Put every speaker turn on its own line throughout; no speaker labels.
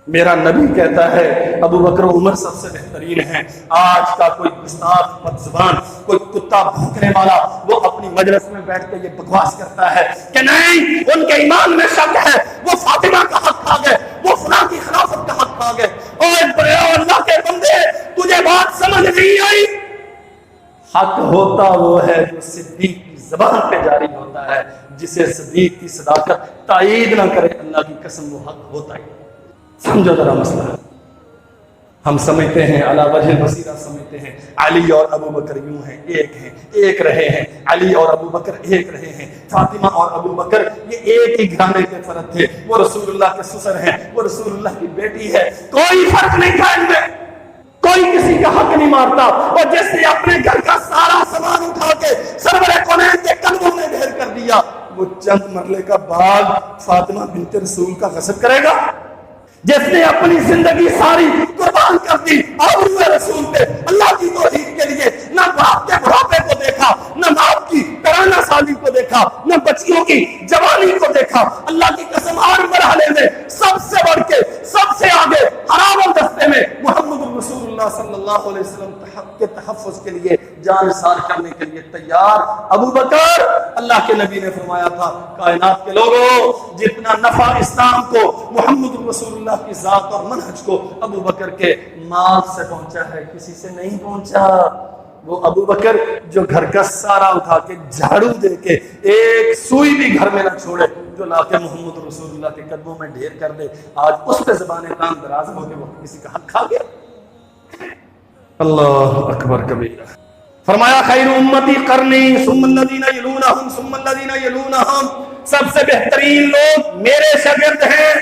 میرا نبی کہتا ہے ابو بکر و عمر سب سے بہترین ہیں۔ آج کا کوئی گستاخ بد زبان، کوئی کتا بھونکنے والا، وہ اپنی مجلس میں بیٹھ کے یہ بکواس کرتا ہے کہ نہیں ان کے ایمان میں شک ہے، وہ فاطمہ کا حق کھا گئے، وہ فلاں کی خلافت کا حق کھا گئے۔ اور اللہ کے بندے تجھے بات سمجھ نہیں آئی؟ حق ہوتا وہ ہے جو صدیق کی زبان پہ جاری ہوتا ہے، جسے صدیق کی صداقت تائید نہ کرے اللہ کی قسم وہ حق ہوتا ہی۔ سمجھو ذرا مسئلہ، ہم سمجھتے ہیں علی وجہ بصیرہ سمجھتے ہیں علی اور ابو بکر یوں ہیں، ایک رہے ہیں، علی اور ابو بکر ایک رہے ہیں، فاطمہ اور ابو بکر یہ ایک ہی گھرانے کے فرد تھے، وہ رسول اللہ کے سسر ہیں، وہ رسول اللہ کی بیٹی ہے، کوئی فرق نہیں تھا ان میں، کوئی کسی کا حق نہیں مارتا۔ اور جس نے اپنے گھر کا سارا سامان اٹھا کے سرور کونین کے قدموں میں ڈھیر کر دیا، وہ چند مرلے کا باغ فاطمہ بنت رسول کا غصب کرے گا؟ جس نے اپنی زندگی ساری قربان کر دی اور رسول پہ اللہ کی توحید کے لیے، نہ باپ کے بڑھاپے کو دیکھا، نہ باپ کی ترانہ سالی کو دیکھا، نہ بچیوں کی جوانی کو دیکھا، اللہ کی قسم ہر مرحلے میں سب سے بڑھ کے سب سے آگے حرام دستے میں محمد رسول اللہ صلی اللہ علیہ وسلم کے تحفظ کے لیے جان سار کرنے کے لیے تیار ابو بکر۔ اللہ کے نبی نے فرمایا تھا کائنات کے لوگوں جتنا نفع اسلام کو، محمد رسول اللہ کی ذات اور منہج کو ابو بکر کے مال سے پہنچا ہے، کسی سے نہیں پہنچا۔ وہ ابو بکر جو گھر کا سارا اٹھا کے جھاڑو دے کے ایک سوئی بھی گھر میں نہ چھوڑے، جو لا کے محمد رسول اللہ کے قدموں میں ڈھیر کر دے، آج اس پہ زبان کام دراز ہو کے وہ کسی کا حق کھا گیا۔ اللہ اکبر کبیرہ۔ فرمایا خیر امتی قرنی ثم الذین یلونہم ثم الذین یلونہم، سب سے بہترین لوگ میرے شاگرد ہیں۔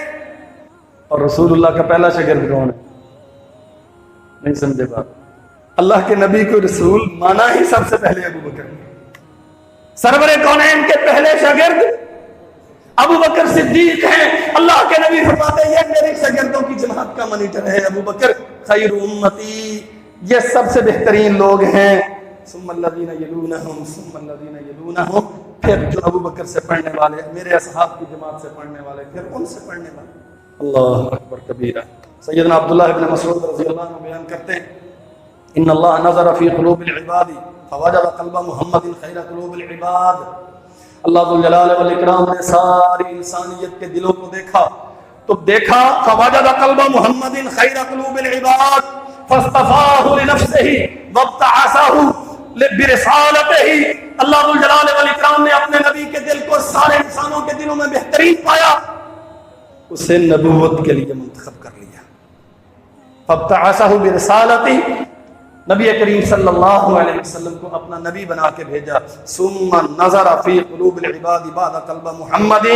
اور رسول اللہ کا پہلا شاگرد کون ہے؟ نہیں سمجھے بات؟ اللہ کے نبی کو رسول مانا ہی سب سے پہلے ابو بکر، سرور کونین کے پہلے شاگرد ابو بکر صدیق ہیں۔ اللہ کے نبی فرماتے ہیں یہ میرے شاگردوں کی جماعت کا مانیٹر ہے ابو بکر، خیر امتی یہ سب سے بہترین لوگ ہیں، ثم الذین یلونہم ثم الذین یلونہم، پھر جو ابو بکر سے پڑھنے والے، میرے اصحاب کی جماعت سے پڑھنے والے، پھر ان سے پڑھنے والے۔ اللہ اکبر کبیرہ۔ سیدنا عبداللہ ابن مسعود رضی اللہ عنہ بیان کرتے ہیں ان اللہ نظر فی قلوب العباد فوجد قلب محمد خیر قلوب العباد۔ اللہ ذو الجلال والاکرام نے ساری انسانیت کے دلوں کو دیکھا تو دیکھا فوجد قلب محمد خیر قلوب العباد فاصطفاہ لنفسہ وابتعثہ برسالتہ۔ اللہ ذو الجلال والاکرام نے اپنے نبی کے دل کو سارے انسانوں کے دلوں میں بہترین پایا، اسے نبوت کے لیے منتخب کر لیا۔ فابتعثہ برسالتہ، نبی کریم صلی اللہ علیہ وسلم کو اپنا نبی بنا کے بھیجا۔ ثم نظر فی قلوب العباد بعد قلب محمد،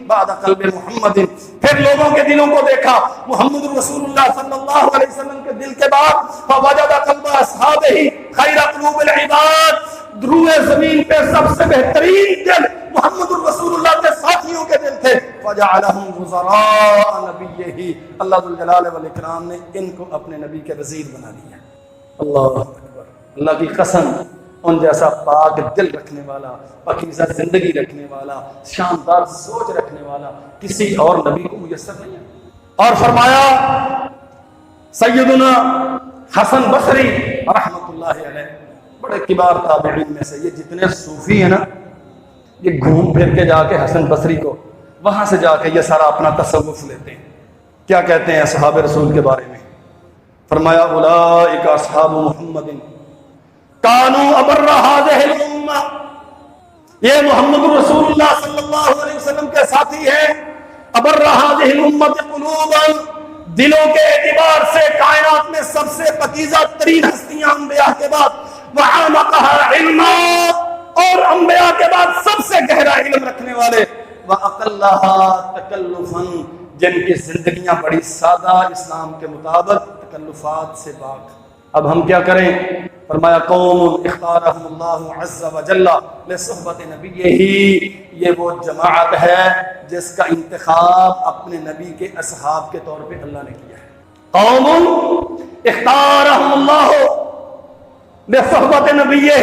بعد قلب محمد، پھر لوگوں کے دلوں کو دیکھا محمد رسول اللہ صلی اللہ علیہ وسلم کے دل کے بعد فوجد قلب اصحابہ خیر قلوب العباد، روئے زمین پہ سب سے بہترین دل محمد رسول اللہ کے ساتھیوں کے دل تھے۔ فجعلہم وزراء نبیہ، اللہ ذو الجلال والاکرام نے ان کو اپنے نبی کے وزیر بنا دیا۔ اللہ اکبر، اللہ کی قسم ان جیسا پاک دل رکھنے والا، پاکیزہ زندگی رکھنے والا، شاندار سوچ رکھنے والا کسی اور نبی کو میسر نہیں ہے۔ اور فرمایا سیدنا حسن بصری رحمۃ اللہ علیہ، بڑے کبار تابعین میں سے، یہ جتنے صوفی ہیں نا یہ گھوم پھر کے جا کے حسن بصری کو وہاں سے جا کے یہ سارا اپنا تصوف لیتے ہیں۔ کیا کہتے ہیں اصحاب رسول کے بارے میں؟ فرمایا اولئک اصحاب محمد کانوا ابر هذه الامہ، یہ محمد رسول اللہ صلی اللہ علیہ وسلم کے ساتھی ہیں۔ ابر هذه الامہ قلوبا، دلوں کے اعتبار سے کائنات میں سب سے پاکیزہ ترین ہستیاں انبیاء کے بعد، وعمقها علما، اور انبیاء کے بعد سب سے گہرا علم رکھنے والے، واقلها تکلفا، جن کی زندگیاں بڑی سادہ اسلام کے مطابق تکلفات سے پاک۔ اب ہم کیا کریں؟ فرمایا قوم اختارہم اللہ عز وجل لصحبت نبیہ، یہ وہ جماعت ہے جس کا انتخاب اپنے نبی کے اصحاب کے طور پہ اللہ نے کیا ہے۔ قوم اختارہم اللہ لصحبت نبیہ،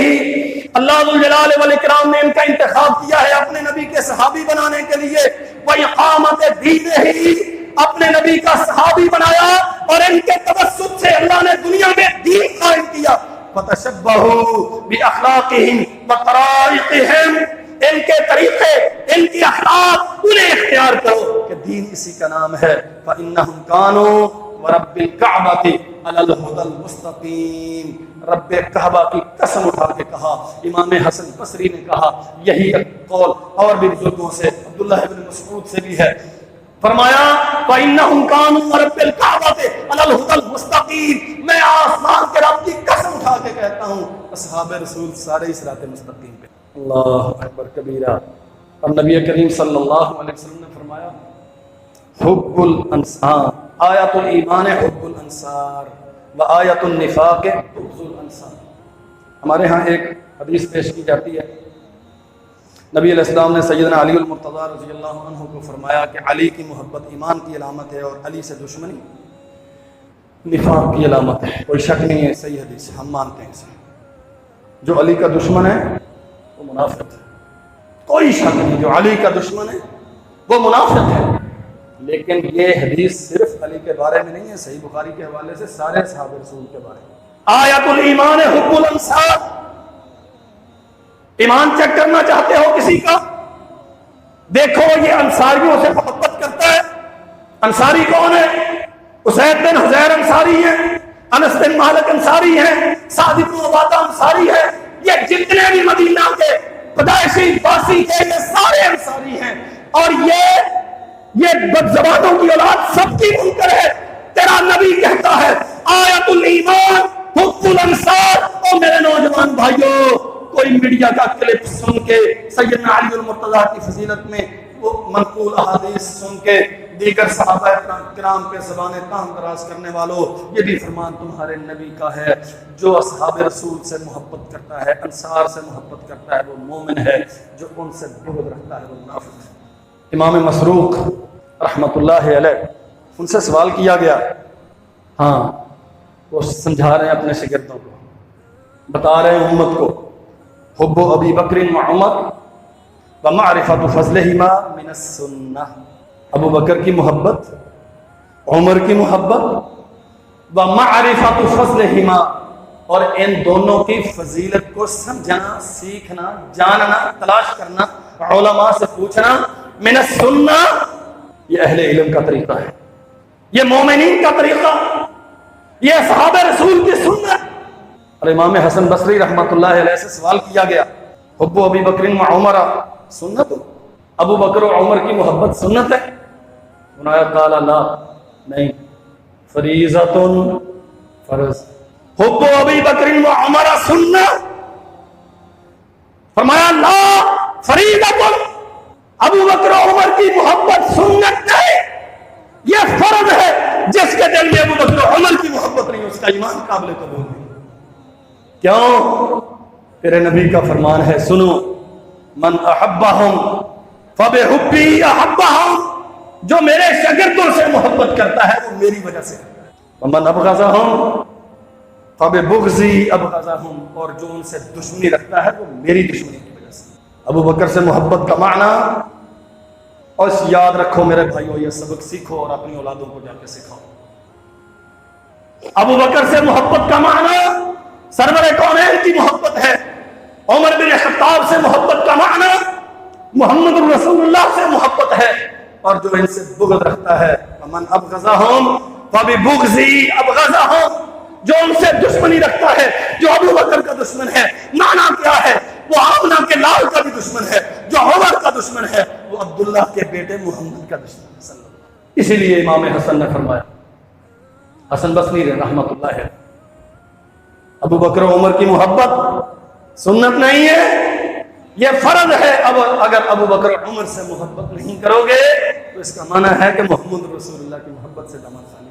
اللہ ذو الجلال والاکرام نے ان کا انتخاب کیا ہے اپنے نبی کے صحابی بنانے کے لیے، وَإِقَامَتِ دِینِهِ، اپنے نبی کا صحابی بنایا اور ان کے توسط سے اللہ نے دنیا میں دین قائم کیا. فتشبہوا باخلاقہم وطرائقہم، ان کے طریقے، ان کی اخلاق انہیں اختیار کرو کہ دین اسی کا نام ہے. فإنہم کانوا ورب الکعبۃ علی الہدی المستقیم. رب کعبہ کی قسم اٹھا کے کہا. امام حسن بصری نے کہا، یہی قول اور بھی بزرگوں سے، عبداللہ ابن مسعود سے بھی ہے. فرمایا فإنہم کانوا ورب الکعبۃ علی الہدی المستقیم. میں آسمان کے رب کی قسم اٹھا کے کہتا ہوں اصحاب رسول سارے اس صراط مستقیم پہ. اللہ اکبر کبیرہ. اور نبی کریم صلی اللہ علیہ وسلم نے فرمایا حب الانصار، آیت الایمان حب الانصار و آیت النفاق بغض الانصار. ہمارے ہاں ایک حدیث پیش کی جاتی ہے، نبی علیہ السلام نے سیدنا علی المرتضیٰ رضی اللہ عنہ کو فرمایا کہ علی کی محبت ایمان کی علامت ہے اور علی سے دشمنی نفاق کی علامت ہے. کوئی شک نہیں ہے، صحیح حدیث ہم مانتے ہیں اسے. جو علی کا دشمن ہے وہ منافق ہے، کوئی شک نہیں. جو علی کا دشمن ہے وہ منافق ہے. لیکن یہ حدیث صرف علی کے بارے میں نہیں ہے، صحیح بخاری کے حوالے سے سارے اصحاب رسول کے بارے میں. آیت الایمان حب الانصار. ایمان چیک کرنا چاہتے ہو کسی کا؟ دیکھو یہ انصاریوں سے محبت کرتا ہے. انصاری کون ہے؟ اسید بن حضیر انصاری ہیں، انس بن مالک انصاری ہیں، سعد بن عبادہ انصاری ہیں. یہ جتنے بھی مدینہ کے پیدائشی باسی کے یہ سارے انصاری ہیں. اور یہ بدزبانوں کی اولاد سب کی منکر ہے. تیرا نبی کہتا ہے آیت الایمان حب الانصار. اور میرے نوجوان بھائیوں، کوئی میڈیا کا کلپ سن کے سیدنا علی المرتضیٰ کی فضیلت میں وہ منقول احادیث سن کے دیگر صحابہ کرام کے زبانیں تاہم دراز کرنے والوں، یہ بھی فرمان تمہارے نبی کا ہے. جو اصحاب رسول سے محبت کرتا ہے، انصار سے محبت کرتا ہے، وہ مومن ہے. جو ان سے بغض رکھتا ہے وہ منافق ہے. امام مسروق رحمۃ اللہ علیہ، ان سے سوال کیا گیا. ہاں وہ سمجھا رہے ہیں اپنے شاگردوں کو، بتا رہے ہیں امت کو حب ابی بکر و عمر ومعرفت فضلہما من السنہ. ابو بکر کی محبت، عمر کی محبت، ومعرفت فضلہما، اور ان دونوں کی فضیلت کو سمجھنا، سیکھنا، جاننا، تلاش کرنا، علماء سے پوچھنا. من السنہ، یہ اہل علم کا طریقہ ہے، یہ مومنین کا طریقہ، یہ اصحاب رسول کی سنت. اور امام حسن بصری رحمۃ اللہ علیہ سے سوال کیا گیا حب ابی بکر و عمر سنت، ابو بکر و عمر کی محبت سنت ہے؟ انہوں نے کہا لا، نہیں، فریضۃ، فرض. حب ابی بکر و عمر سنت، فرمایا لا، فریضۃ. ابو بکر و عمر کی محبت سنت نہیں، یہ فرض ہے. جس کے دل میں ابو بکر و عمر کی محبت نہیں، اس کا ایمان قابل قبول نہیں. کیوں؟ تیرے نبی کا فرمان ہے، سنو، من احبہم فبحبی احبہم. جو میرے شاگردوں سے محبت کرتا ہے وہ میری وجہ سے کرتا ہے. ومن ابغضہم فببغضی ابغضہم. اور جو ان سے دشمنی رکھتا ہے وہ میری دشمنی کی وجہ سے. ابو بکر سے محبت کا معنی، اور یاد رکھو میرے بھائیو، یہ سبق سیکھو اور اپنی اولادوں کو جا کے سکھاؤ. ابو بکر سے محبت کا معنی سرور کونین کی محبت ہے. عمر بن خطاب سے محبت کا معنی محمد رسول اللہ سے محبت ہے. اور جو ان سے بغض رکھتا ہے ومن ابغضہم فببغضی ابغضہم. جو ان سے دشمنی رکھتا ہے، جو ابو بکر کا دشمن ہے، معنی کیا ہے؟ وہ آمنہ کے لال کا بھی دشمن ہے. جو عمر کا دشمن ہے وہ عبداللہ کے بیٹے محمد کا دشمن ہے صلی اللہ علیہ وسلم. اسی لیے امام حسن نے فرمایا، حسن بصری رحمۃ اللہ ہے، ابو بکر و عمر کی محبت سنت نہیں ہے، یہ فرض ہے. اب اگر ابو بکر و عمر سے محبت نہیں کرو گے تو اس کا معنی ہے کہ محمد رسول اللہ کی محبت سے دامن خالی